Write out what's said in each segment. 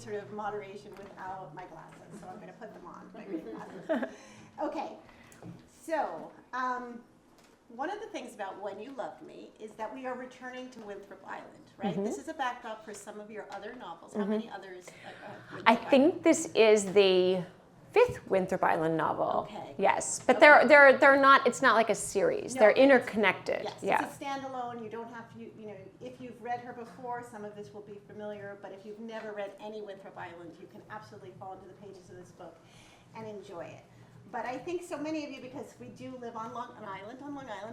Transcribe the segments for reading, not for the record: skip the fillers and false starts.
sort of moderation without my glasses, so I'm going to put them on, my reading glasses. Okay, so one of the things about When You Loved Me is that we are returning to Winthrop Island, right? This is a backdrop for some of your other novels. How many others? I think this is the 5th Winthrop Island novel. Okay. Yes, but they're not. It's not like a series. No, they're interconnected. Yes, yeah. it's a standalone. You don't have to. You know, if you've read her before, some of this will be familiar. But if you've never read any Winthrop Island, you can absolutely fall into the pages of this book and enjoy it. But I think so many of you, because we do live on Long Island,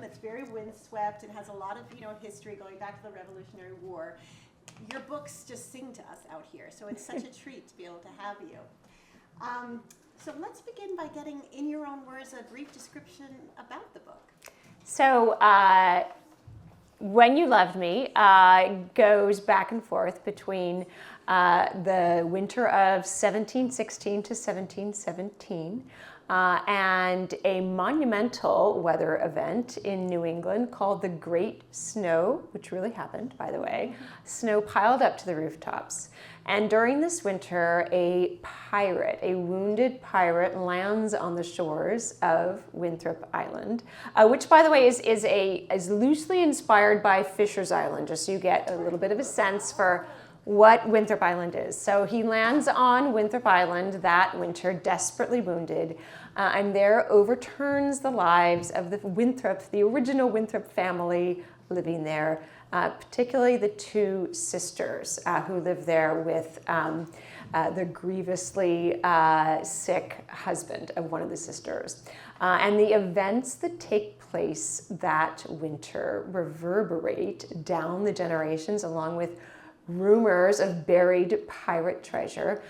it's very windswept and has a lot of history going back to the Revolutionary War. Your books just sing to us out here, so it's such a treat to be able to have you. So let's begin by getting, in your own words, a brief description about the book. So When You Loved Me goes back and forth between the winter of 1716 to 1717. And a monumental weather event in New England called the Great Snow, which really happened, by the way. Snow piled up to the rooftops. And during this winter, a wounded pirate, lands on the shores of Winthrop Island, which, by the way, is loosely inspired by Fisher's Island, just so you get a little bit of a sense for what Winthrop Island is. So he lands on Winthrop Island that winter, desperately wounded, and there overturns the lives of the original Winthrop family living there, particularly the 2 sisters who live there with the grievously sick husband of one of the sisters. And the events that take place that winter reverberate down the generations, along with rumors of buried pirate treasure,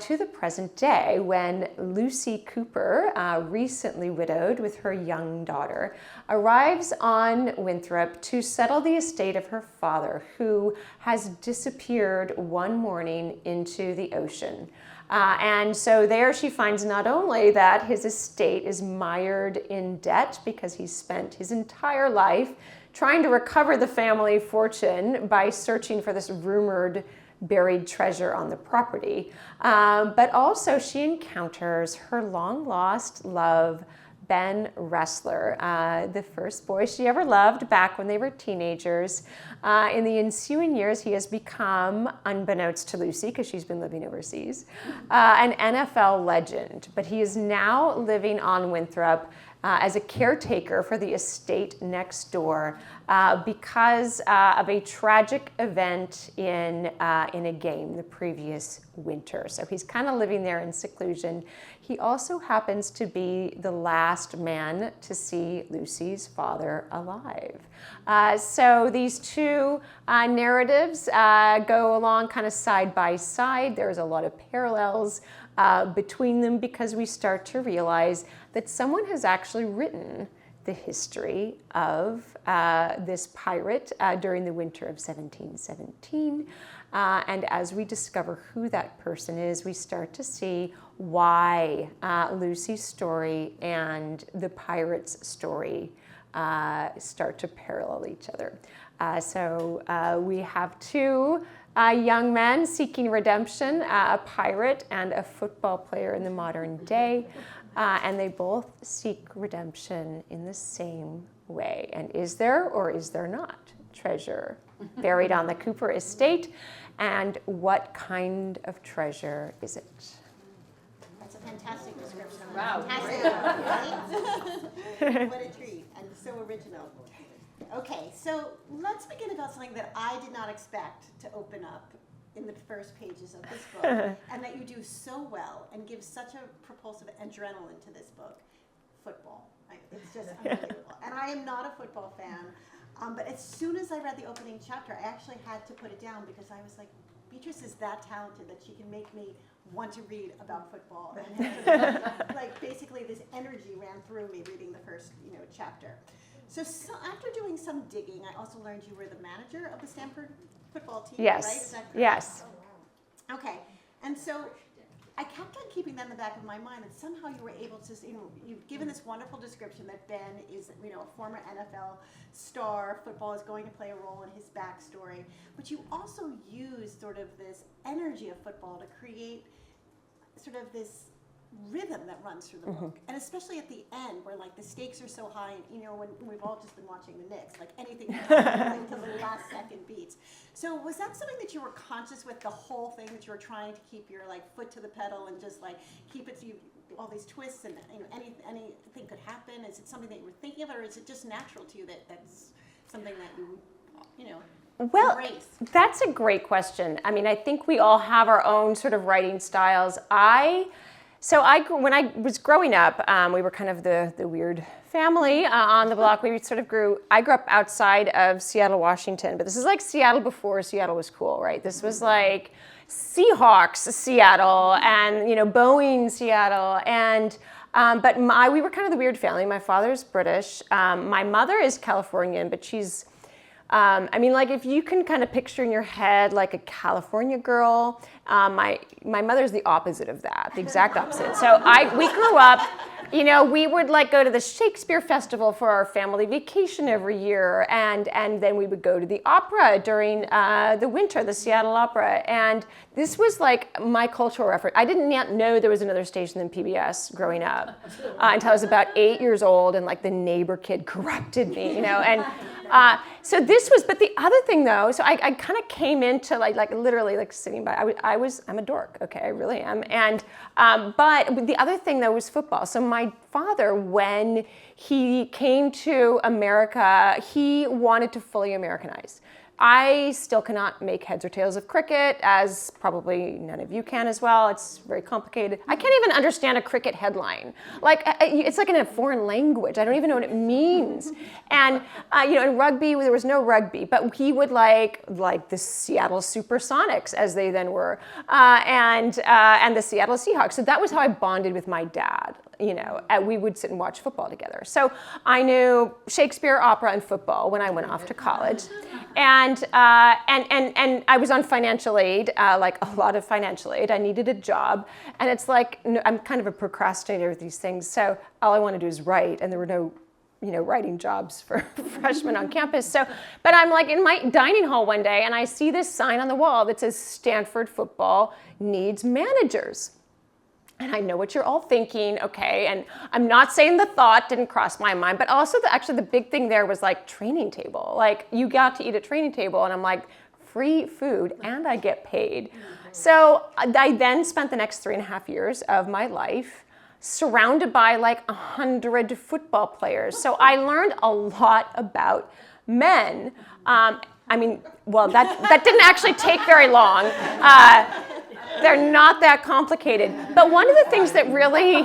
to the present day, when Lucy Cooper, recently widowed with her young daughter, arrives on Winthrop to settle the estate of her father, who has disappeared one morning into the ocean. And so there she finds not only that his estate is mired in debt because he spent his entire life trying to recover the family fortune by searching for this rumored buried treasure on the property, but also she encounters her long-lost love, Ben Ressler, the first boy she ever loved back when they were teenagers. In the ensuing years, he has become, unbeknownst to Lucy, because she's been living overseas, an NFL legend. But he is now living on Winthrop as a caretaker for the estate next door because of a tragic event in a game the previous winter. So he's kind of living there in seclusion. He also happens to be the last man to see Lucy's father alive. So these 2 narratives go along kind of side by side. There's a lot of parallels between them, because we start to realize that someone has actually written the history of this pirate during the winter of 1717. And as we discover who that person is, we start to see why Lucy's story and the pirate's story start to parallel each other. So we have 2 young men seeking redemption, a pirate and a football player in the modern day, and they both seek redemption in the same way. And is there or is there not treasure buried on the Cooper estate? And what kind of treasure is it? That's a fantastic description. Wow. Fantastic. What a treat, and so original. Okay, so let's begin about something that I did not expect to open up in the first pages of this book, and that you do so well and give such a propulsive adrenaline to this book: football. It's just unbelievable. And I am not a football fan, but as soon as I read the opening chapter, I actually had to put it down, because I was like, Beatriz is that talented that she can make me want to read about football. And like basically this energy ran through me reading the first chapter. So after doing some digging, I also learned you were the manager of the Stanford football team, Yes. right? Is that correct? Yes. Oh, wow. Okay. And so I kept on keeping that in the back of my mind, and somehow you were able to, you've given this wonderful description that Ben is, a former NFL star. Football is going to play a role in his backstory, but you also use sort of this energy of football to create sort of this rhythm that runs through the book, and especially at the end where like the stakes are so high, and when we've all just been watching the Knicks, like anything can happen until the last second beats. So was that something that you were conscious with the whole thing, that you were trying to keep your like foot to the pedal and just like keep it, so you all these twists and anything could happen? Is it something that you were thinking of, or is it just natural to you that that's something that you Well, embrace? that's a great question. I mean, I think we all have our own sort of writing styles. When I was growing up, we were kind of the weird family on the block. I grew up outside of Seattle, Washington, but this is like Seattle before Seattle was cool, right? This was like Seahawks Seattle and, Boeing Seattle. And, we were kind of the weird family. My father's British. My mother is Californian, but she's, if you can kind of picture in your head like a California girl, my mother's the opposite of that, the exact opposite. So we grew up, we would like go to the Shakespeare Festival for our family vacation every year, and then we would go to the opera during the winter, the Seattle Opera, and this was like my cultural reference. I did not know there was another station than PBS growing up until I was about 8 years old, and like the neighbor kid corrupted me, and. But the other thing though, so I kind of came into like literally like sitting by, I'm a dork, okay, I really am. And, but the other thing though was football. So my father, when he came to America, he wanted to fully Americanize. I still cannot make heads or tails of cricket, as probably none of you can as well. It's very complicated. I can't even understand a cricket headline. Like, it's like in a foreign language. I don't even know what it means. And, in rugby, there was no rugby, but he would like the Seattle Supersonics, as they then were, and the Seattle Seahawks. So that was how I bonded with my dad. We would sit and watch football together. So I knew Shakespeare, opera, and football when I went off to college. And I was on financial aid, like a lot of financial aid. I needed a job. And it's like, I'm kind of a procrastinator with these things. So all I want to do is write. And there were no, writing jobs for freshmen on campus. So, but I'm like in my dining hall one day and I see this sign on the wall that says Stanford football needs managers. And I know what you're all thinking, okay, and I'm not saying the thought didn't cross my mind, but also the big thing there was like training table. Like you got to eat at training table, and I'm like, free food, and I get paid. So I then spent the next 3.5 years of my life surrounded by like 100 football players. So I learned a lot about men. That didn't actually take very long. They're not that complicated. But one of the things that really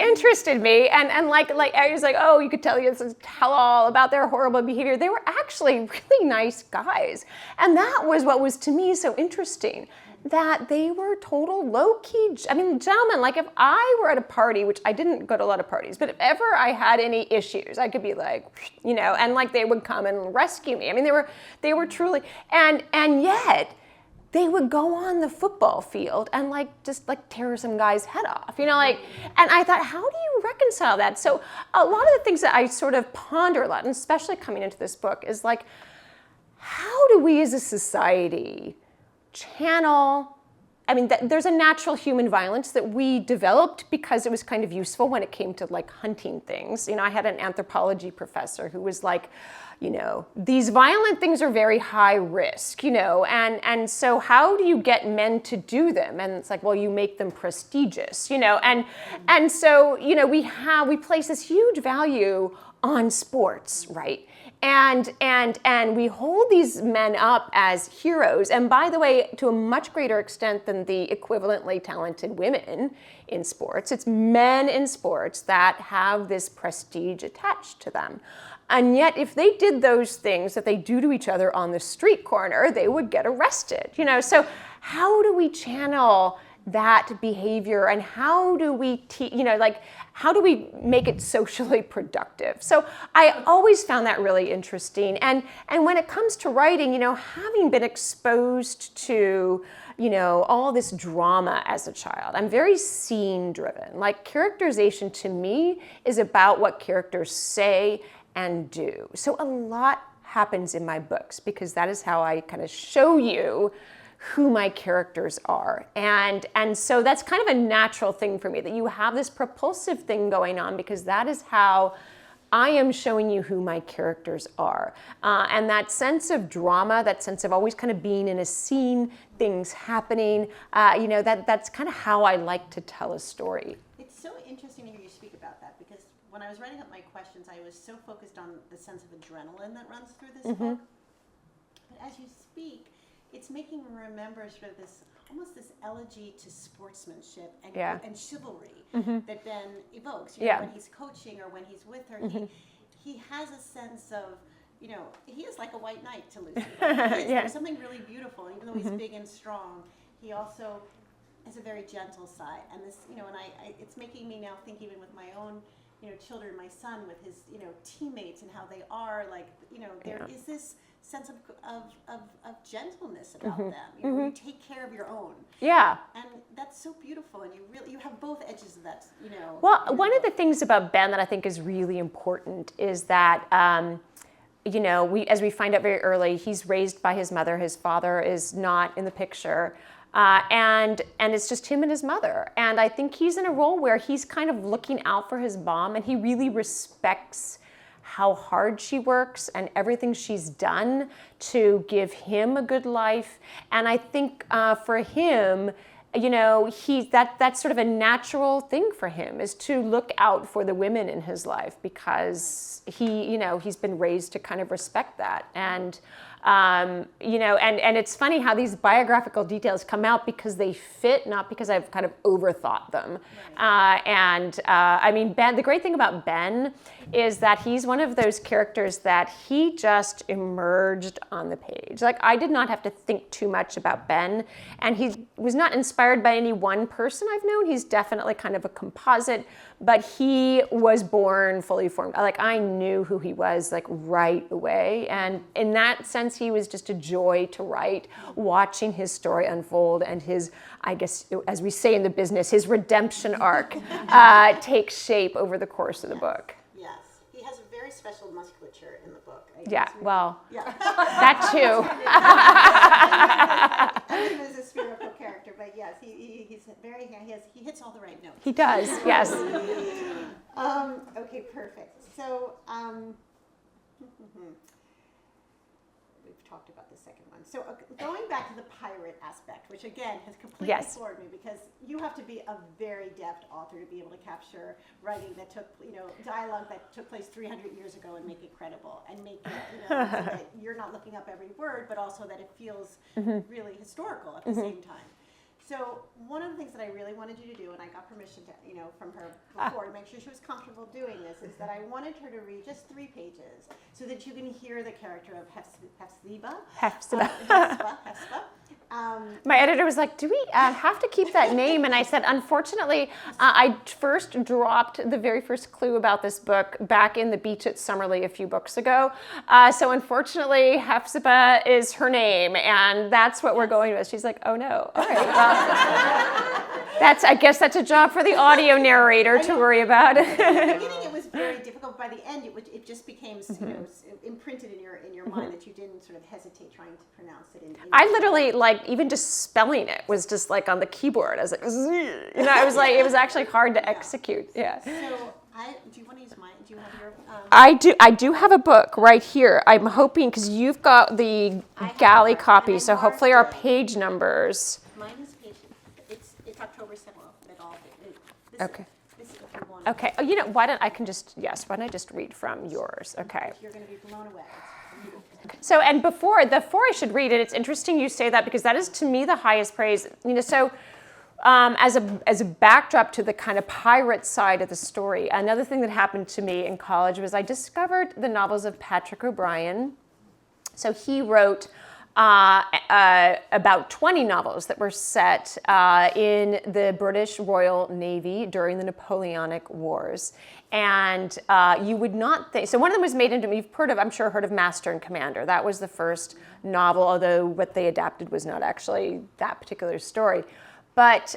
interested me, and like I was like, oh, you could tell all about their horrible behavior. They were actually really nice guys. And that was what was to me so interesting, that they were total low-key, gentlemen. Like if I were at a party, which I didn't go to a lot of parties, but if ever I had any issues, I could be like, and like they would come and rescue me. They were truly, and yet, they would go on the football field and just tear some guy's head off, and I thought, how do you reconcile that? So a lot of the things that I sort of ponder a lot, and especially coming into this book, is like, how do we as a society channel, there's a natural human violence that we developed because it was kind of useful when it came to like hunting things. I had an anthropology professor who was like, these violent things are very high risk, and so how do you get men to do them? And it's like, well, you make them prestigious, and so, we place this huge value on sports, right? And we hold these men up as heroes. And by the way, to a much greater extent than the equivalently talented women in sports, it's men in sports that have this prestige attached to them. And yet, if they did those things that they do to each other on the street corner, they would get arrested. So how do we channel that behavior, and how do we how do we make it socially productive? So I always found that really interesting. And when it comes to writing, having been exposed to all this drama as a child. I'm very scene driven. Like, characterization to me is about what characters say and do. So a lot happens in my books because that is how I kind of show you who my characters are. And so that's kind of a natural thing for me, that you have this propulsive thing going on, because that is how I am showing you who my characters are. And that sense of drama, that sense of always kind of being in a scene, things happening, that's kind of how I like to tell a story. It's so interesting to hear you speak about that, because when I was writing up my questions, I was so focused on the sense of adrenaline that runs through this book. But as you speak, it's making me remember sort of this, almost this elegy to sportsmanship and chivalry that Ben evokes. When he's coaching or when he's with her, he has a sense of, he is like a white knight to Lucy. There's something really beautiful. Even though he's big and strong, he also has a very gentle side. And this, and it's making me now think, even with my own, children, my son with his, teammates and how they are, like, there is this sense of gentleness about them. You take care of your own. Yeah. And that's so beautiful. And you have both edges of that, Well, one of the things about Ben that I think is really important is that, as we find out very early, he's raised by his mother. His father is not in the picture. And it's just him and his mother. And I think he's in a role where he's kind of looking out for his mom, and he really respects how hard she works and everything she's done to give him a good life. And I think for him, that's sort of a natural thing for him, is to look out for the women in his life, because he's been raised to kind of respect that. And and it's funny how these biographical details come out because they fit, not because I've kind of overthought them. Right. Ben, the great thing about Ben is that he's one of those characters that he just emerged on the page. Like, I did not have to think too much about Ben, and he was not inspired by any one person I've known. He's definitely kind of a composite, but he was born fully formed. Like, I knew who he was, like, right away. And in that sense, he was just a joy to write, watching his story unfold and his, I guess, as we say in the business, his redemption arc take shape over the course of the book. Yes. He has a very special musculature in the book. That too. I think he was a spherical character, but yes, he's very, he hits all the right notes. He does, yes. Okay, perfect. So, we've talked about the second one. So going back to the pirate aspect, which again has completely floored me, because you have to be a very deft author to be able to capture writing that took, dialogue that took place 300 years ago and make it credible, and make it, so that you're not looking up every word, but also that it feels really historical at the same time. So one of the things that I really wanted you to do, and I got permission to, from her before to make sure she was comfortable doing this, is that I wanted her to read just 3 pages so that you can hear the character of Hepzibah. My editor was like, do we have to keep that name? And I said, unfortunately, I first dropped the very first clue about this book back in the Beach at Summerlee a few books ago. So unfortunately, Hepzibah is her name, and that's what we're going with. She's like, oh no, all right, well, I guess that's a job for the audio narrator to worry about. In the beginning, it was very difficult. By the end, it just became imprinted in your mind that you didn't sort of hesitate trying to pronounce it. I literally, even just spelling it was just like on the keyboard. I was like, it was actually hard to execute. Yeah. So, do you want to use mine? Do you have your? I do have a book right here. I'm hoping, because you've got the galley copy, so hopefully our page numbers. Mine is page. It's October 7th. Okay. This is if you want. Okay. Oh, why don't I just read from yours? Okay. You're going to be blown away. So, and before I should read it, it's interesting you say that, because that is, to me, the highest praise. So as a backdrop to the kind of pirate side of the story, another thing that happened to me in college was I discovered the novels of Patrick O'Brian. So he wrote about 20 novels that were set in the British Royal Navy during the Napoleonic Wars. And you would not think, so one of them was made into, you've heard of, I'm sure heard of Master and Commander. That was the first novel, although what they adapted was not actually that particular story. But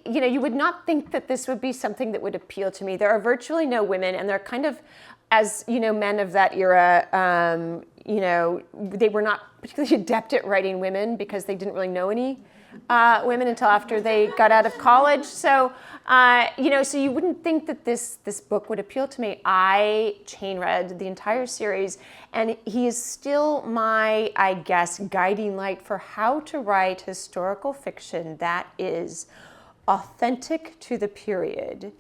you would not think that this would be something that would appeal to me. There are virtually no women, and they're kind of, as men of that era, they were not particularly adept at writing women because they didn't really know any women until after they got out of college. So, so you wouldn't think that this book would appeal to me. I chain read the entire series, and he is still my, I guess, guiding light for how to write historical fiction that is authentic to the period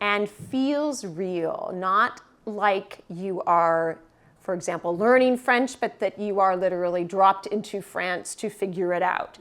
and feels real, not like you are, for example, learning French, but that you are literally dropped into France to figure it out.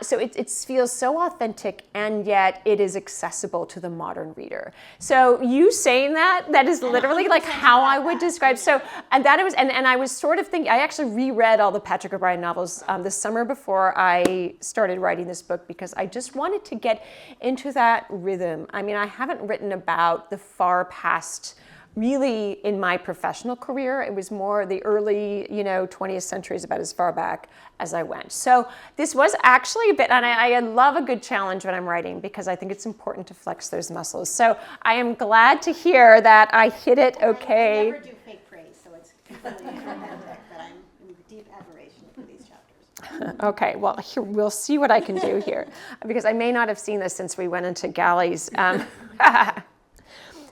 So it feels so authentic, and yet it is accessible to the modern reader. So you saying that is literally like how I would describe. So, and that it was, and I was sort of thinking, I actually reread all the Patrick O'Brian novels this summer before I started writing this book, because I just wanted to get into that rhythm. I mean, I haven't written about the far past really in my professional career. It was more the early, 20th century, is about as far back as I went. So this was actually a bit, and I love a good challenge when I'm writing, because I think it's important to flex those muscles. So I am glad to hear that I hit it okay. I never do fake praise, so it's completely authentic, but I'm in deep admiration for these chapters. Okay, well, here, we'll see what I can do here, because I may not have seen this since we went into galleys.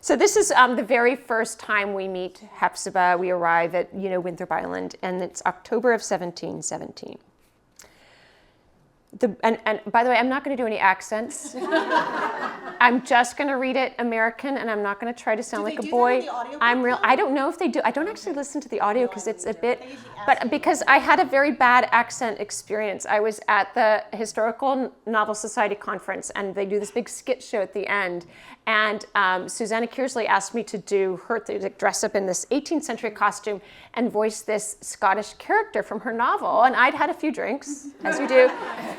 So this is the very first time we meet Hephzibah. We arrive at, Winthrop Island, and it's October of 1717. And by the way, I'm not going to do any accents. I'm just going to read it American, and I'm not going to try to sound like a boy. I don't know if they do. I don't actually listen to the audio because it's a bit, but because I had a very bad accent experience. I was at the Historical Novel Society conference, and they do this big skit show at the end. And Susanna Kearsley asked me to dress up in this 18th century costume and voice this Scottish character from her novel. And I'd had a few drinks, as you do.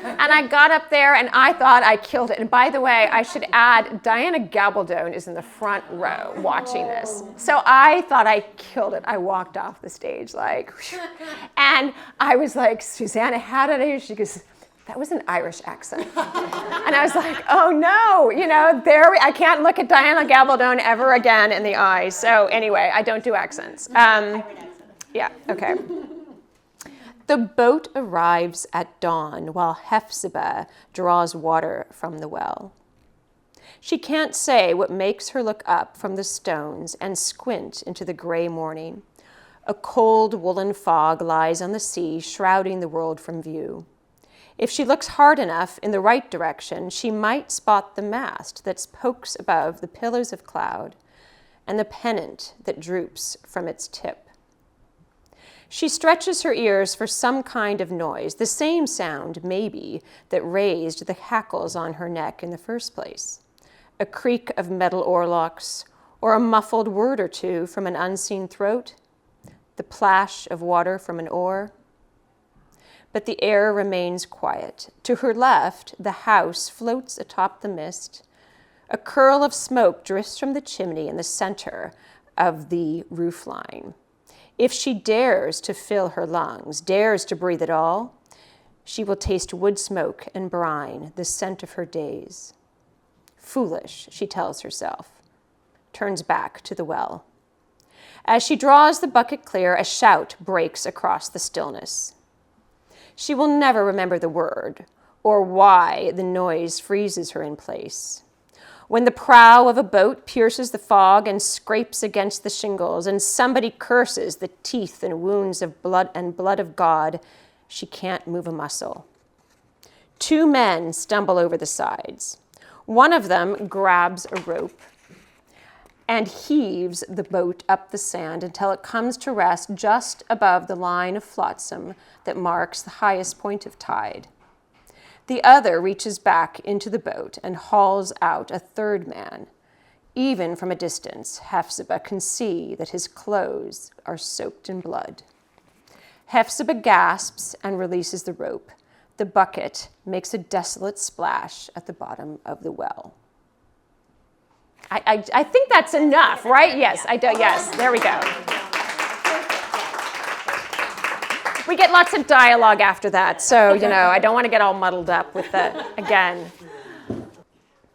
And I got up there, and I thought I killed it. And by the way, I should add, Diana Gabaldon is in the front row watching this. So I thought I killed it. I walked off the stage and I was like, Susanna, how did I do? She goes, that was an Irish accent. And I was like, oh no, I can't look at Diana Gabaldon ever again in the eye. So anyway, I don't do accents. Yeah, okay. The boat arrives at dawn while Hephzibah draws water from the well. She can't say what makes her look up from the stones and squint into the gray morning. A cold woolen fog lies on the sea, shrouding the world from view. If she looks hard enough in the right direction, she might spot the mast that pokes above the pillars of cloud and the pennant that droops from its tip. She stretches her ears for some kind of noise, the same sound, maybe, that raised the hackles on her neck in the first place. A creak of metal oarlocks, or a muffled word or two from an unseen throat, the plash of water from an oar. But the air remains quiet. To her left, the house floats atop the mist. A curl of smoke drifts from the chimney in the center of the roofline. If she dares to fill her lungs, dares to breathe at all, she will taste wood smoke and brine, the scent of her days. Foolish, she tells herself, turns back to the well. As she draws the bucket clear, a shout breaks across the stillness. She will never remember the word or why the noise freezes her in place. When the prow of a boat pierces the fog and scrapes against the shingles, and somebody curses the teeth and wounds of blood and blood of God, she can't move a muscle. Two men stumble over the sides. One of them grabs a rope and heaves the boat up the sand until it comes to rest just above the line of flotsam that marks the highest point of tide. The other reaches back into the boat and hauls out a third man. Even from a distance, Hephzibah can see that his clothes are soaked in blood. Hephzibah gasps and releases the rope. The bucket makes a desolate splash at the bottom of the well. I think that's enough, right? Yes, I do. Yes, there we go. We get lots of dialogue after that, so, I don't want to get all muddled up with that again.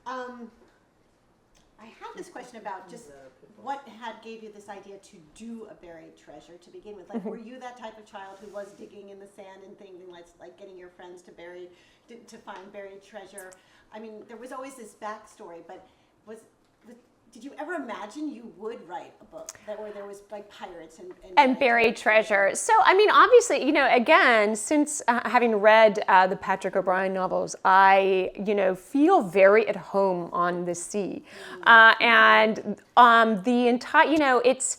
I have this question about just what gave you this idea to do a buried treasure to begin with? Like, were you that type of child who was digging in the sand and things and like getting your friends to find buried treasure? I mean, there was always this backstory, but did you ever imagine you would write a book where there was like pirates and buried treasure? So, I mean, obviously, again, since having read the Patrick O'Brian novels, I, feel very at home on the sea. And the entire, it's,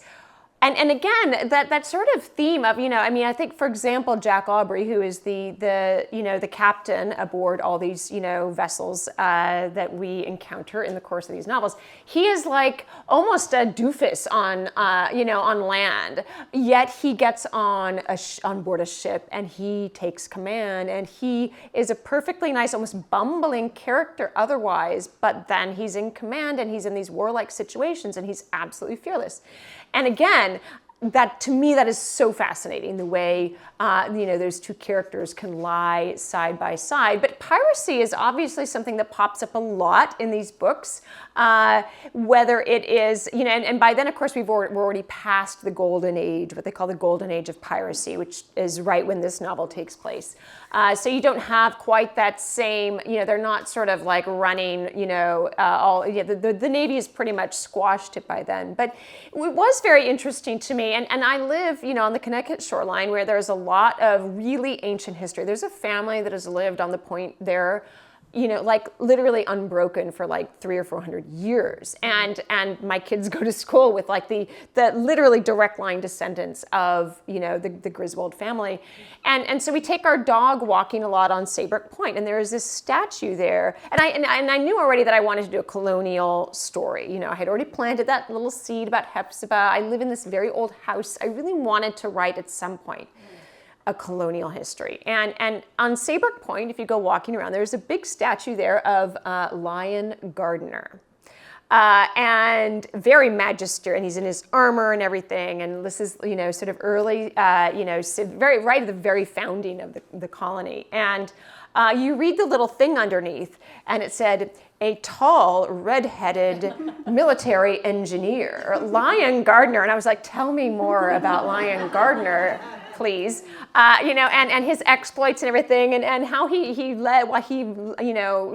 and again, that sort of theme of, I think, for example, Jack Aubrey, who is the captain aboard all these, vessels that we encounter in the course of these novels, he is like almost a doofus on land, yet he gets on board a ship and he takes command, and he is a perfectly nice, almost bumbling character otherwise, but then he's in command and he's in these warlike situations and he's absolutely fearless. And again, that to me, that is so fascinating, the way those two characters can lie side by side. But piracy is obviously something that pops up a lot in these books, whether it is, and by then, of course, we're already past the golden age, what they call the golden age of piracy, which is right when this novel takes place. So you don't have quite that same, they're not sort of like running, the Navy has pretty much squashed it by then. But it was very interesting to me. And I live, on the Connecticut shoreline where there's a lot of really ancient history. There's a family that has lived on the point there, like literally unbroken for like 300 or 400 years. And my kids go to school with like the literally direct line descendants of, the Griswold family. And so we take our dog walking a lot on Saybrook Point, and there is this statue there. And I knew already that I wanted to do a colonial story. I had already planted that little seed about Hephzibah. I live in this very old house. I really wanted to write at some point a colonial history. And on Saybrook Point, if you go walking around, there's a big statue there of Lion Gardner. And very magisterial, and he's in his armor and everything. And this is, sort of early, very right at the very founding of the colony. And you read the little thing underneath, and it said, a tall, red-headed military engineer, Lion Gardner. And I was like, tell me more about Lion Gardner, please. And his exploits and everything, and how he led,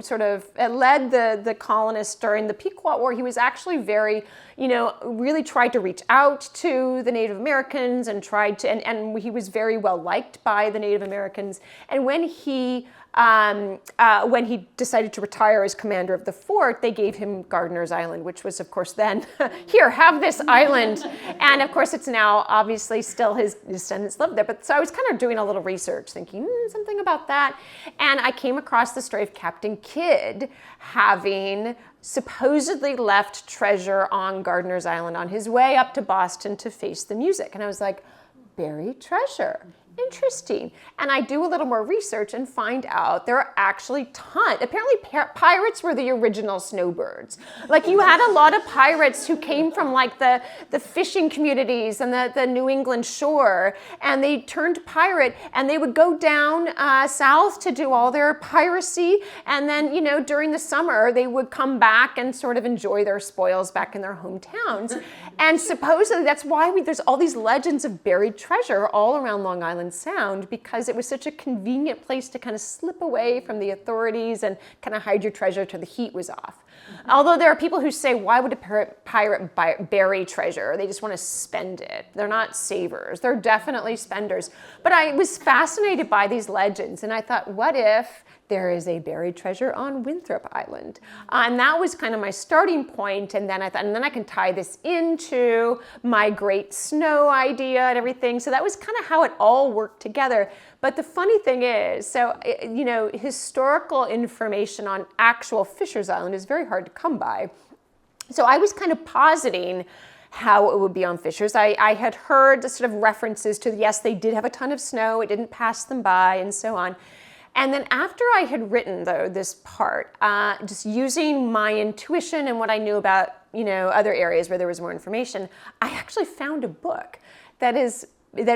sort of led the colonists during the Pequot War. He was actually very, really tried to reach out to the Native Americans and and he was very well liked by the Native Americans. And when he decided to retire as commander of the fort, they gave him Gardiner's Island, which was, of course, then, here, have this island. And, of course, it's now obviously still his descendants live there. But so I was kind of doing a little research, thinking, something about that. And I came across the story of Captain Kidd having supposedly left treasure on Gardiner's Island on his way up to Boston to face the music. And I was like, buried treasure. Interesting. And I do a little more research and find out there are actually tons. Apparently pirates were the original snowbirds. Like, you had a lot of pirates who came from like the fishing communities and the New England shore, and they turned pirate, and they would go down south to do all their piracy, and then, during the summer they would come back and sort of enjoy their spoils back in their hometowns. And supposedly that's why there's all these legends of buried treasure all around Long Island Sound, because it was such a convenient place to kind of slip away from the authorities and kind of hide your treasure till the heat was off. Although there are people who say, why would a pirate bury treasure? They just want to spend it. They're not savers. They're definitely spenders. But I was fascinated by these legends, and I thought, what if there is a buried treasure on Winthrop Island? And that was kind of my starting point. And then I thought, and then I can tie this into my great snow idea and everything. So that was kind of how it all worked together. But the funny thing is, so, historical information on actual Fisher's Island is very hard to come by. So I was kind of positing how it would be on fissures. I had heard sort of references to, yes, they did have a ton of snow, it didn't pass them by, and so on. And then after I had written, though, this part, just using my intuition and what I knew about, other areas where there was more information, I actually found a book that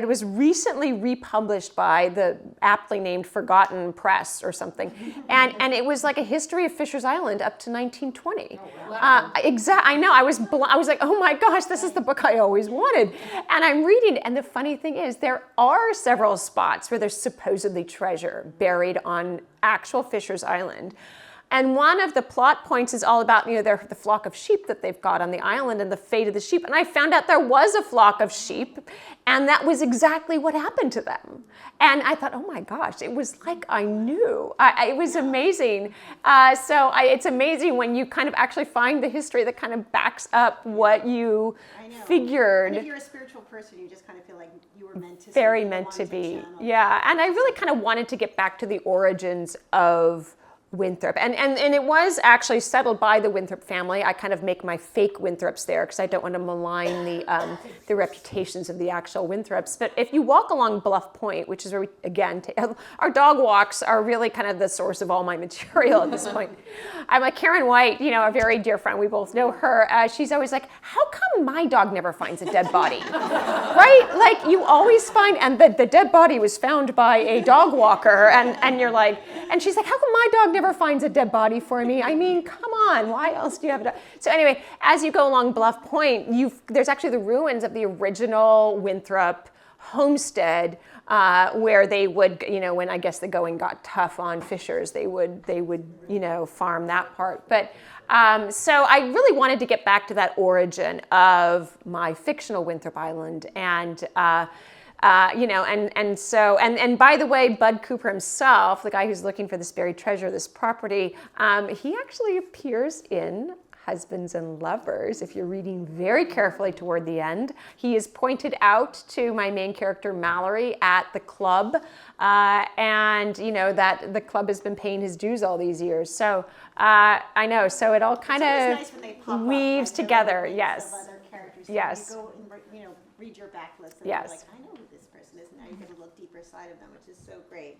was recently republished by the aptly named Forgotten Press or something. And it was like a history of Fisher's Island up to 1920. Oh, wow. I know, I was like, oh my gosh, this is the book I always wanted. And I'm reading it, and the funny thing is there are several spots where there's supposedly treasure buried on actual Fisher's Island. And one of the plot points is all about, the flock of sheep that they've got on the island and the fate of the sheep. And I found out there was a flock of sheep, and that was exactly what happened to them. And I thought, oh my gosh, it was like I knew. It was amazing. It's amazing when you kind of actually find the history that kind of backs up what you figured. And if you're a spiritual person, you just kind of feel like you were meant to Very meant to be. Yeah. And I really kind of wanted to get back to the origins of Winthrop. And it was actually settled by the Winthrop family. I kind of make my fake Winthrops there because I don't want to malign the reputations of the actual Winthrops. But if you walk along Bluff Point, which is where we, again, our dog walks are really kind of the source of all my material at this point. I'm like Karen White, a very dear friend. We both know her. She's always like, how come my dog never finds a dead body? Right? Like you always find, and the dead body was found by a dog walker. And you're like, and she's like, how come my dog never finds a dead body for me? I mean, come on, why else do you have a dog? So anyway, as you go along Bluff Point, there's actually the ruins of the original Winthrop homestead where they would, when I guess the going got tough on fishers, they would farm that part. But so I really wanted to get back to that origin of my fictional Winthrop Island, and and by the way, Bud Cooper himself, the guy who's looking for this buried treasure, this property, he actually appears in Husbands and Lovers. If you're reading very carefully toward the end, he is pointed out to my main character Mallory at the club, and that the club has been paying his dues all these years. So I know. So it all kind of nice when they pop weaves up, together. Of Yes. other characters. Yes. So you go and read your backlist, and Yes. you're like, I know who this person is. Now you get a little deeper side of them, which is so great.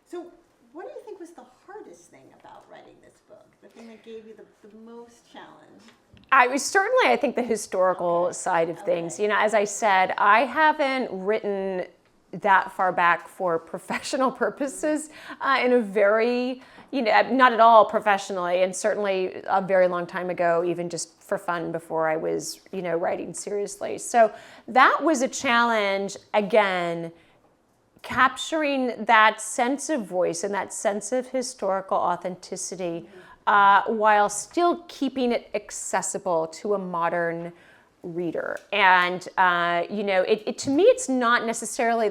So what do you think was the hardest thing about writing this book? The thing that gave you the most challenge? I think the historical side of things. As I said, I haven't written that far back for professional purposes in a very, not at all professionally, and certainly a very long time ago, even just for fun before I was, writing seriously. So that was a challenge, again, capturing that sense of voice and that sense of historical authenticity while still keeping it accessible to a modern reader. And to me, it's not necessarily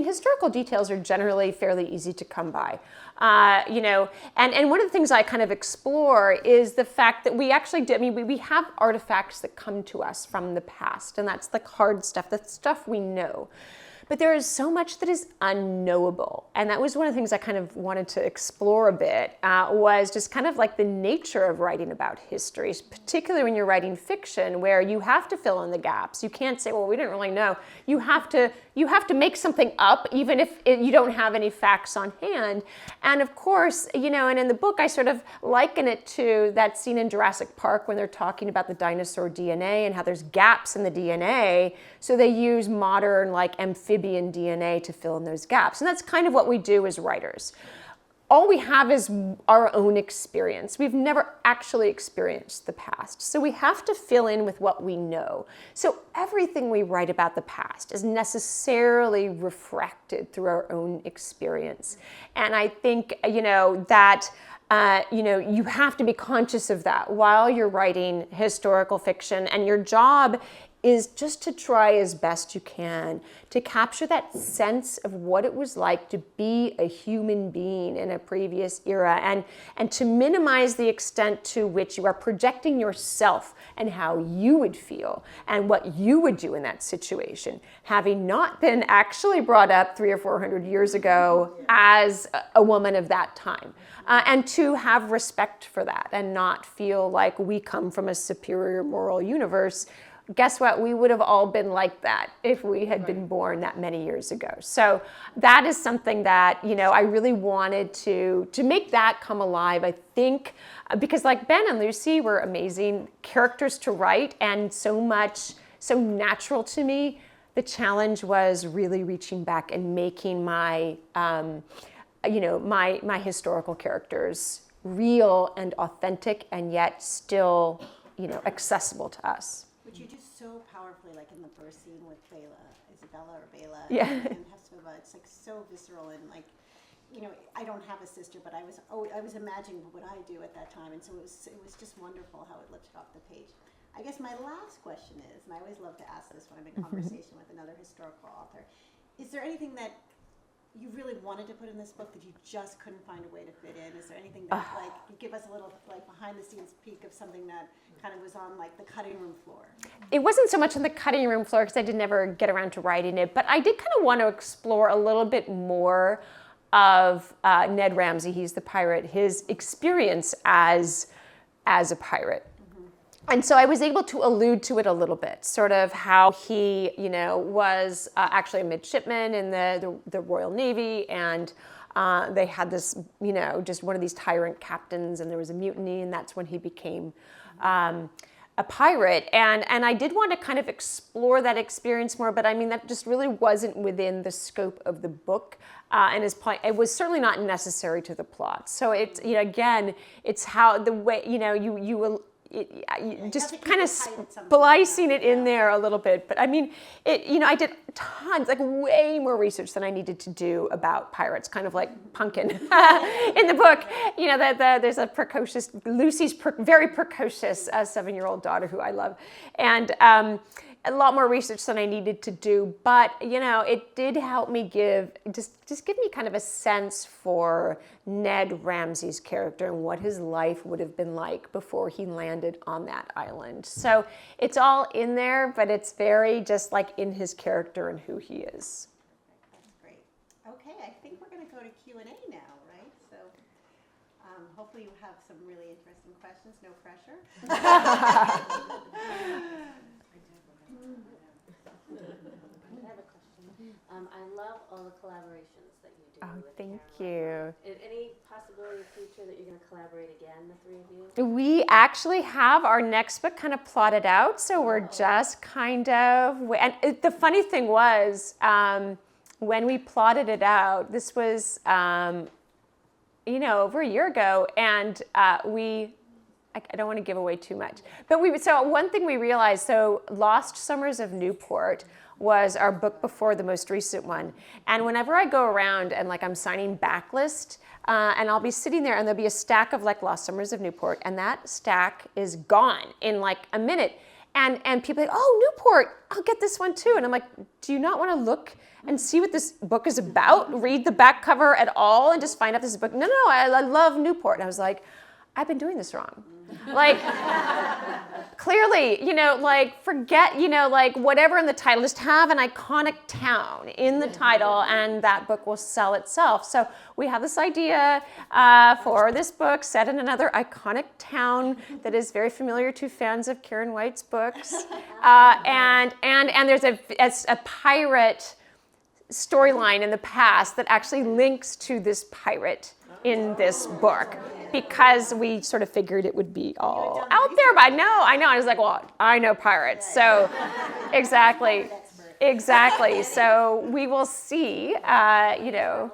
historical details are generally fairly easy to come by. And one of the things I kind of explore is the fact that we actually we have artifacts that come to us from the past, and that's the hard stuff, the stuff we know. But there is so much that is unknowable. And that was one of the things I kind of wanted to explore a bit, was just kind of like the nature of writing about history, particularly when you're writing fiction, where you have to fill in the gaps. You can't say, well, we didn't really know. You have to make something up, even if you don't have any facts on hand. And of course, and in the book, I sort of liken it to that scene in Jurassic Park when they're talking about the dinosaur DNA and how there's gaps in the DNA. So they use modern, amphibian DNA to fill in those gaps. And that's kind of what we do as writers. All we have is our own experience. We've never actually experienced the past. So we have to fill in with what we know. So everything we write about the past is necessarily refracted through our own experience. And I think, that you have to be conscious of that while you're writing historical fiction, and your job is just to try as best you can to capture that sense of what it was like to be a human being in a previous era, and to minimize the extent to which you are projecting yourself and how you would feel and what you would do in that situation, having not been actually brought up 300 or 400 years ago as a woman of that time. And to have respect for that and not feel like we come from a superior moral universe. Guess what? We would have all been like that if we had been born that many years ago. So that is something that, I really wanted to make that come alive, I think, because like Ben and Lucy were amazing characters to write and so natural to me. The challenge was really reaching back and making my my historical characters real and authentic and yet still, accessible to us. Which you do so powerfully, like in the birth scene with Isabella or Bela, Yeah. and Hepzibah. It's like so visceral and like, I don't have a sister, but I was imagining what would I do at that time, and so it was just wonderful how it looked off the page. I guess my last question is, and I always love to ask this when I'm in conversation with another historical author, is there anything that you really wanted to put in this book that you just couldn't find a way to fit in? Is there anything that, like, you give us a little, like, behind-the-scenes peek of something that kind of was on, like, the cutting room floor? It wasn't so much on the cutting room floor because I did never get around to writing it, but I did kind of want to explore a little bit more of Ned Ramsay, he's the pirate, his experience as a pirate. And so I was able to allude to it a little bit, sort of how he, was actually a midshipman in the Royal Navy, and they had this, just one of these tyrant captains, and there was a mutiny, and that's when he became a pirate. And I did want to kind of explore that experience more, but I mean, that just really wasn't within the scope of the book. And it was certainly not necessary to the plot. So it's, again, it's how the way, you just kind of splicing it in there a little bit. But I mean, I did tons, like way more research than I needed to do about pirates, kind of like Pumpkin in the book. There's a precocious, Lucy's very precocious 7-year-old daughter who I love. And a lot more research than I needed to do, but it did help me give me kind of a sense for Ned Ramsay's character and what his life would have been like before he landed on that island. So it's all in there, but it's very just like in his character and who he is. That's great. Okay, I think we're going to go to Q&A now, right? So hopefully you have some really interesting questions. No pressure. I have a question. I love all the collaborations that you do. Oh, with thank Caroline. you. Any possibility in the future that you're going to collaborate again, the three of you? We actually have our next book kind of plotted out, so we're just kind of, and the funny thing was, when we plotted it out, this was, over a year ago, and I don't want to give away too much, but so one thing we realized, so Lost Summers of Newport was our book before the most recent one. And whenever I go around and like I'm signing backlist, and I'll be sitting there and there'll be a stack of like Lost Summers of Newport, and that stack is gone in like a minute. And people are like, oh, Newport, I'll get this one too. And I'm like, do you not want to look and see what this book is about? Read the back cover at all and just find out this is a book? No, I love Newport. And I was like, I've been doing this wrong. Like, clearly, forget, whatever in the title, just have an iconic town in the title and that book will sell itself. So we have this idea for this book set in another iconic town that is very familiar to fans of Karen White's books. And there's a pirate storyline in the past that actually links to this pirate in this book, because we sort of figured it would be all out there. But I know. I was like, well, I know pirates, so exactly. So we will see. Together?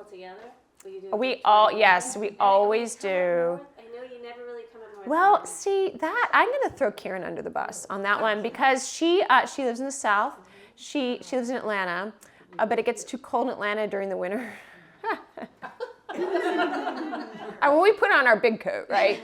Will you do We always do. I know you never really come up north. Well, see that I'm going to throw Karen under the bus on that one, because she lives in the South. She lives in Atlanta, but it gets too cold in Atlanta during the winter. Well, we put on our big coat, right?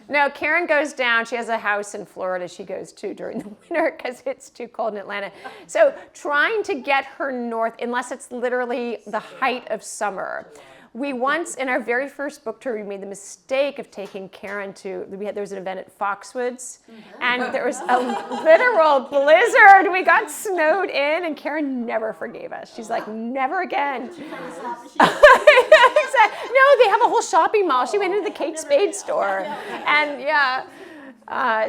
No, Karen goes down. She has a house in Florida she goes to during the winter because it's too cold in Atlanta. So trying to get her north, unless it's literally the height of summer. We once, in our very first book tour, we made the mistake of taking Karen to, there was an event at Foxwoods, and there was a literal blizzard. We got snowed in, and Karen never forgave us. She's like, never again. No, they have a whole shopping mall. She went into the Kate Spade store, and yeah.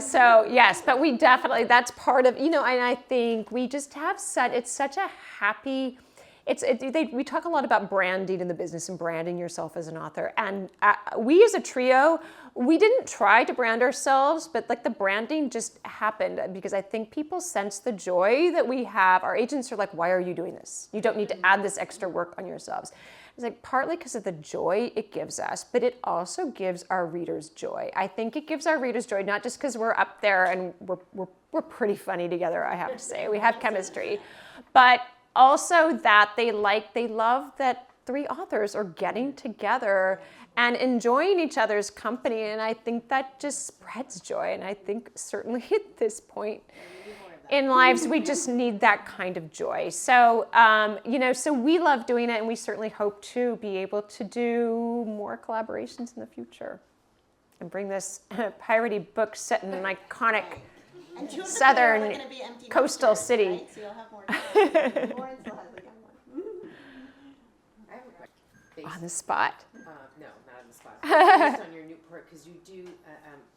So yes, but we definitely, that's part of, and I think we just have it's such a happy, we talk a lot about branding in the business and branding yourself as an author. And we as a trio, we didn't try to brand ourselves, but like the branding just happened because I think people sense the joy that we have. Our agents are like, why are you doing this? You don't need to add this extra work on yourselves. It's like partly because of the joy it gives us, but it also gives our readers joy. I think it gives our readers joy, not just because we're up there and we're pretty funny together, I have to say. We have chemistry. But also that they love that three authors are getting together and enjoying each other's company, and I think that just spreads joy. And I think certainly at this point in lives, we just need that kind of joy. So, so we love doing it, and we certainly hope to be able to do more collaborations in the future and bring this piratey book set in an iconic And two of the southern four are gonna be empty coastal nesters, city. right? So you'll have more time. Lauren still has the young one. I have a question. On the spot. No, not on the spot. Based on your Newport, because you do,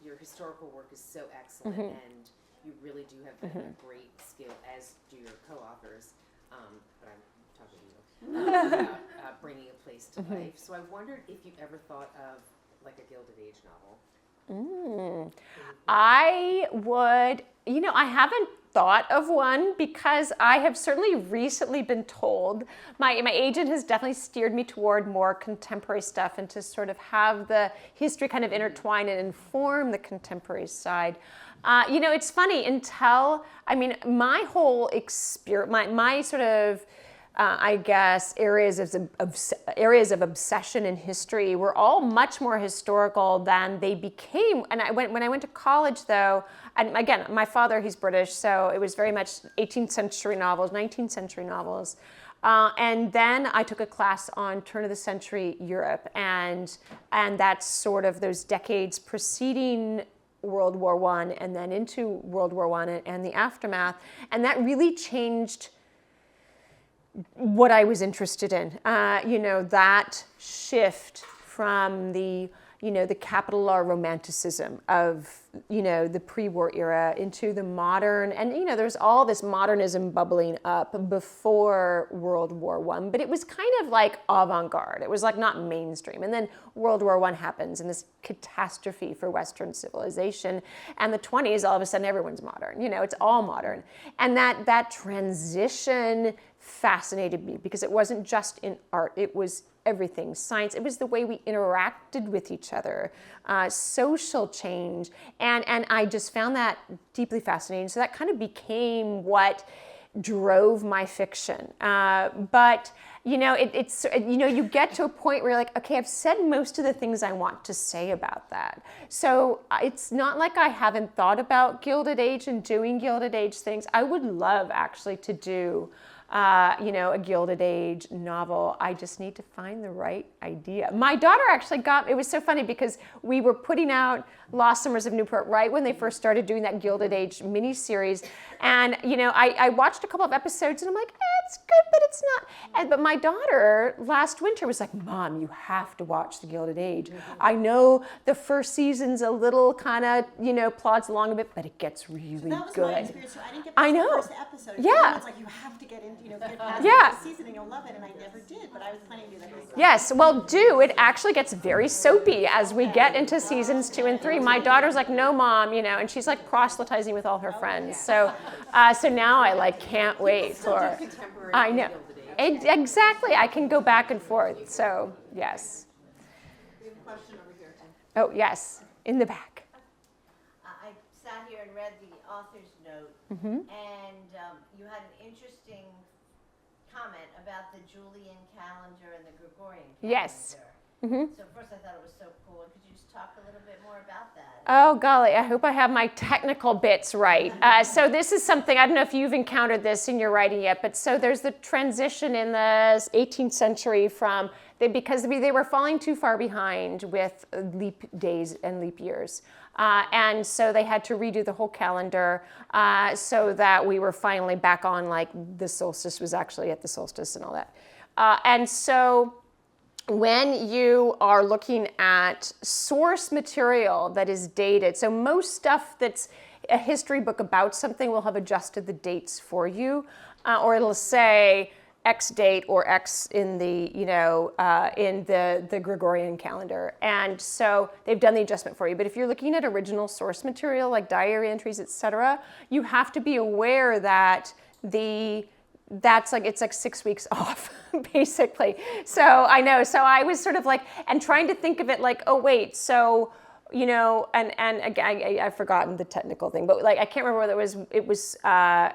your historical work is so excellent, and you really do have a great skill, as do your co-authors. But I'm talking to you about bringing a place to life. So I wondered if you ever thought of like a Gilded Age novel. I would, I haven't thought of one because I have certainly recently been told, my agent has definitely steered me toward more contemporary stuff and to sort of have the history kind of intertwine and inform the contemporary side. It's funny, my whole experience, my sort of, areas of obsession in history were all much more historical than they became. And when I went to college, though, and again, my father, he's British, so it was very much 18th century novels, 19th century novels. And then I took a class on turn of the century Europe, and that's sort of those decades preceding World War I and then into World War I and the aftermath. And that really changed what I was interested in, that shift from the capital R romanticism of, the pre-war era into the modern, and, there's all this modernism bubbling up before World War I, but it was kind of like avant-garde. It was like not mainstream. And then World War I happens and this catastrophe for Western civilization. And the 20s, all of a sudden, everyone's modern. It's all modern. And that transition fascinated me because it wasn't just in art, it was everything, science, it was the way we interacted with each other, social change, and I just found that deeply fascinating. So that kind of became what drove my fiction. But you get to a point where you're like, okay, I've said most of the things I want to say about that. So it's not like I haven't thought about Gilded Age and doing Gilded Age things. I would love actually to do a Gilded Age novel. I just need to find the right idea. My daughter actually it was so funny because we were putting out Lost Summers of Newport right when they first started doing that Gilded Age miniseries. And, I watched a couple of episodes and I'm like, it's good, but it's not. But my daughter last winter was like, Mom, you have to watch the Gilded Age. I know the first season's a little kind of, plods along a bit, but it gets really That was good. my experience. So I didn't get I past know. the first episode. Yeah. Everyone's like, you have to get into, get past Yeah. the season and you'll love it. And I never did, but I was planning to do that this summer. Yes, well, it actually gets very soapy as we get into seasons 2 and 3. My daughter's like, no, Mom, and she's like proselytizing with all her friends. So now I can't wait for. Contemporary I know. Gilded Age. Exactly. I can go back and forth. So yes. We have a question over here. Oh yes, in the back. I sat here and read the author's note, and you had an interesting comment about the Julian calendar and the Gregorian calendar. Yes. So first I thought it was so cool. Could you just talk a little bit more about that? Oh, golly, I hope I have my technical bits right. So this is something, I don't know if you've encountered this in your writing yet, but so there's the transition in the 18th century from, because they were falling too far behind with leap days and leap years. And so they had to redo the whole calendar so that we were finally back on, like the solstice was actually at the solstice and all that. And so when you are looking at source material that is dated, so most stuff that's a history book about something will have adjusted the dates for you, or it'll say X date or X in the, in the Gregorian calendar. And so they've done the adjustment for you. But if you're looking at original source material like diary entries, etc., you have to be aware that it's like 6 weeks off, basically. So I know, so I was sort of like, and trying to think of it like, oh wait, so, and again, I've forgotten the technical thing, but like, I can't remember whether it was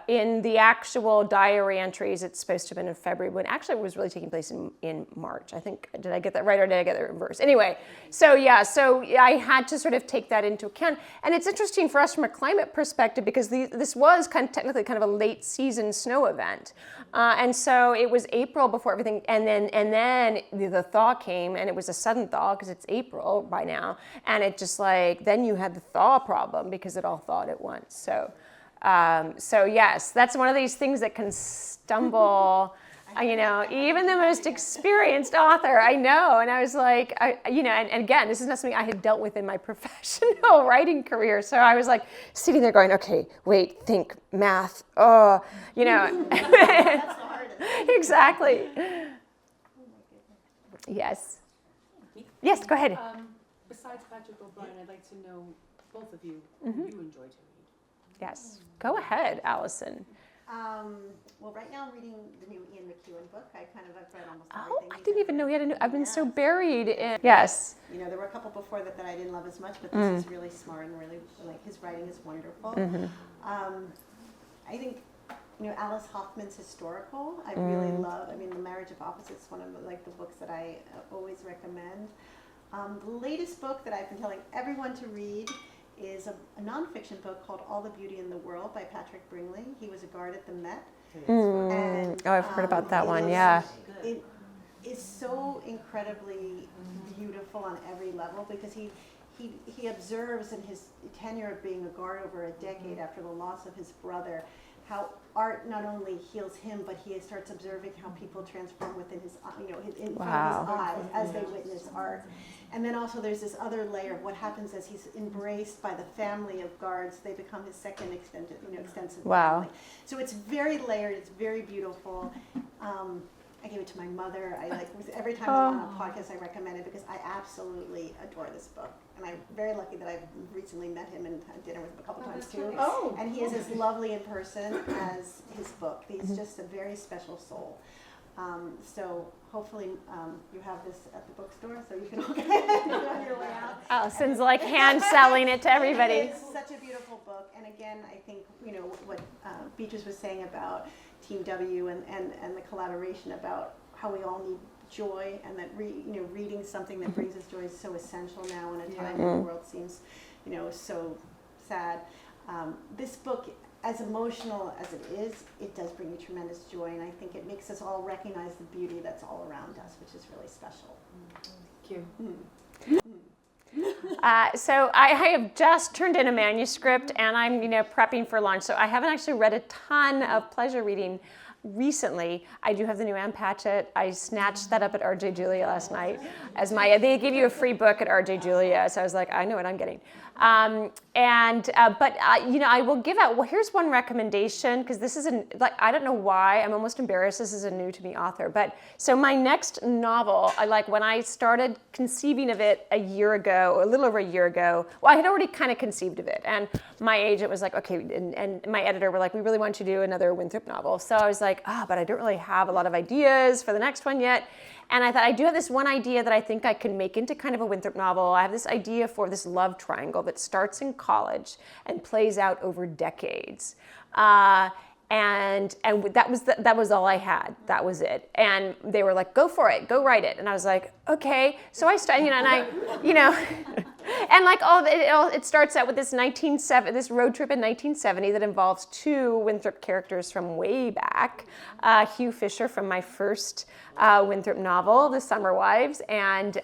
in the actual diary entries, it's supposed to have been in February, when actually it was really taking place in March. I think, did I get that right or did I get that reverse? Anyway, so I had to sort of take that into account. And it's interesting for us from a climate perspective because this was technically kind of a late season snow event. And so it was April before everything, and then the thaw came, and it was a sudden thaw because it's April by now, and it just like, then you had the thaw problem because it all thawed at once. So yes, that's one of these things that can stumble, even the most experienced author, I know. And I was like, and again, this is not something I had dealt with in my professional writing career. So I was like sitting there going, okay, wait, think, math, That's the hardest. Exactly. Yes. Yes, go ahead. Besides Patrick O'Brien, I'd like to know, both of you, who you enjoy to read. Yes. Go ahead, Alyson. Well, right now I'm reading the new Ian McEwan book. I've read almost Oh, everything. I he's didn't even ever know he had a new, I've been so Yeah. buried in, yes. There were a couple before that I didn't love as much, but this is really smart and really, like, his writing is wonderful. I think, Alice Hoffman's historical, I really love. The Marriage of Opposites is one of the books that I always recommend. The latest book that I've been telling everyone to read is a nonfiction book called All the Beauty in the World by Patrick Bringley. He was a guard at the Met. And, I've heard about that one, it yeah. It is so incredibly beautiful on every level because he observes in his tenure of being a guard over a decade after the loss of his brother how art not only heals him, but he starts observing how people transform within his, in front of his eyes as they witness art. And then also there's this other layer of what happens as he's embraced by the family of guards. They become his second extensive family. So it's very layered. It's very beautiful. I gave it to my mother. Every time I'm on a podcast, I recommend it because I absolutely adore this book. And I'm very lucky that I've recently met him and had dinner with him a couple times too. Oh. And he is as lovely in person as his book. He's just a very special soul. So hopefully you have this at the bookstore so you can all get it on your way out. Alison's like hand selling it to everybody. It's such a beautiful book. And again, I think, what Beatriz was saying about Team W and the collaboration about how we all need joy and that reading something that brings us joy is so essential now in a time when the world seems, so sad. This book, as emotional as it is, it does bring you tremendous joy, and I think it makes us all recognize the beauty that's all around us, which is really special. Thank you. So I have just turned in a manuscript and I'm, prepping for launch. So I haven't actually read a ton of pleasure reading recently. I do have the new Ann Patchett. I snatched that up at RJ Julia last night they give you a free book at RJ Julia. So I was like, I know what I'm getting. But I will give out, here's one recommendation, because this is I don't know why, I'm almost embarrassed, this is a new to me author, but so my next novel, when I started conceiving of it a little over a year ago, I had already kind of conceived of it, and my agent was like, okay, and my editor were like, we really want you to do another Winthrop novel, so I was like, but I don't really have a lot of ideas for the next one yet. And I thought, I do have this one idea that I think I can make into kind of a Winthrop novel. I have this idea for this love triangle that starts in college and plays out over decades. And that was all I had. That was it. And they were like, go for it, go write it. And I was like, okay. So I started, and like it starts out with this road trip in 1970 that involves two Winthrop characters from way back, Hugh Fisher from my first Winthrop novel, The Summer Wives, and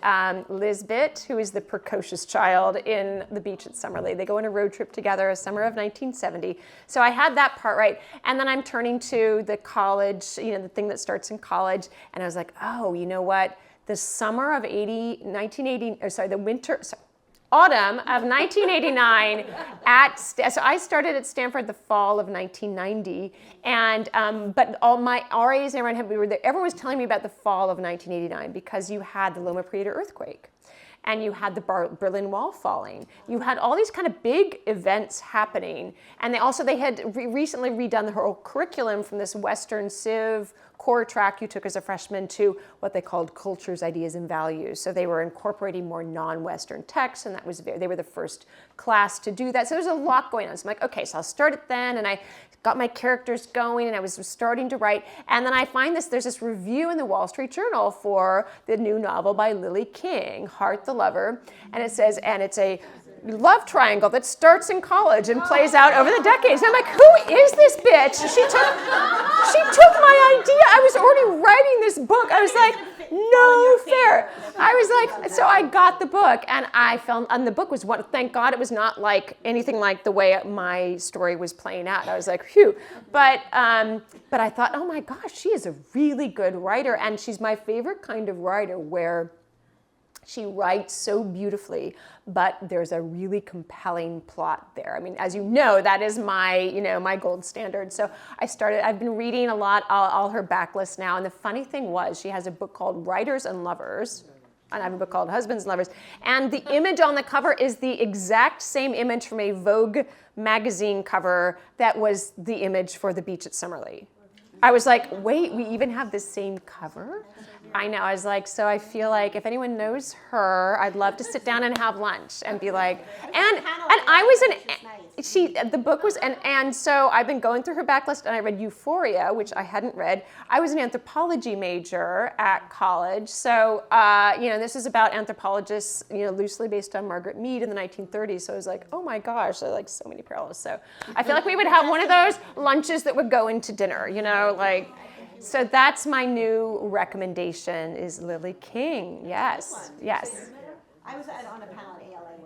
Lisbeth, who is the precocious child in The Beach at Summerley. They go on a road trip together, a summer of 1970. So I had that part right. And then I'm turning to the college, the thing that starts in college, and I was like, oh, you know what? The summer of autumn of 1989 so I started at Stanford the fall of 1990, and but all my RAs and everyone was telling me about the fall of 1989 because you had the Loma Prieta earthquake, and you had the Berlin Wall falling. You had all these kind of big events happening, and they had recently redone the whole curriculum from this Western Civ core track you took as a freshman to what they called cultures, ideas, and values. So they were incorporating more non-Western texts, and they were the first class to do that. So there's a lot going on. So I'm like, okay, so I'll start it then, and I got my characters going, and I was starting to write, and then I find there's this review in the Wall Street Journal for the new novel by Lily King, Heart the Lover, and it says, and it's a love triangle that starts in college and plays out over the decades. And I'm like, who is this bitch? She took my idea. I was already writing this book. I was like, no fair. I was like, so I got the book, and the book was thank God it was not like anything like the way my story was playing out. I was like, phew. But I thought, oh my gosh, she is a really good writer, and she's my favorite kind of writer where she writes so beautifully, but there's a really compelling plot there. I mean, as you know, that is my gold standard. So I've been reading a lot, all her backlist now. And the funny thing was, she has a book called Writers and Lovers, and I have a book called Husbands and Lovers. And the image on the cover is the exact same image from a Vogue magazine cover that was the image for The Beach at Summerley. I was like, wait, we even have the same cover? I know. I was like, so I feel like if anyone knows her, I'd love to sit down and have lunch and be like, and I was the book was, and so I've been going through her backlist, and I read Euphoria, which I hadn't read. I was an anthropology major at college, so this is about anthropologists, loosely based on Margaret Mead in the 1930s. So I was like, oh my gosh, there are like so many parallels. So I feel like we would have one of those lunches that would go into dinner, So that's my new recommendation is Lily King. Yes, yes. I was on a panel at ALA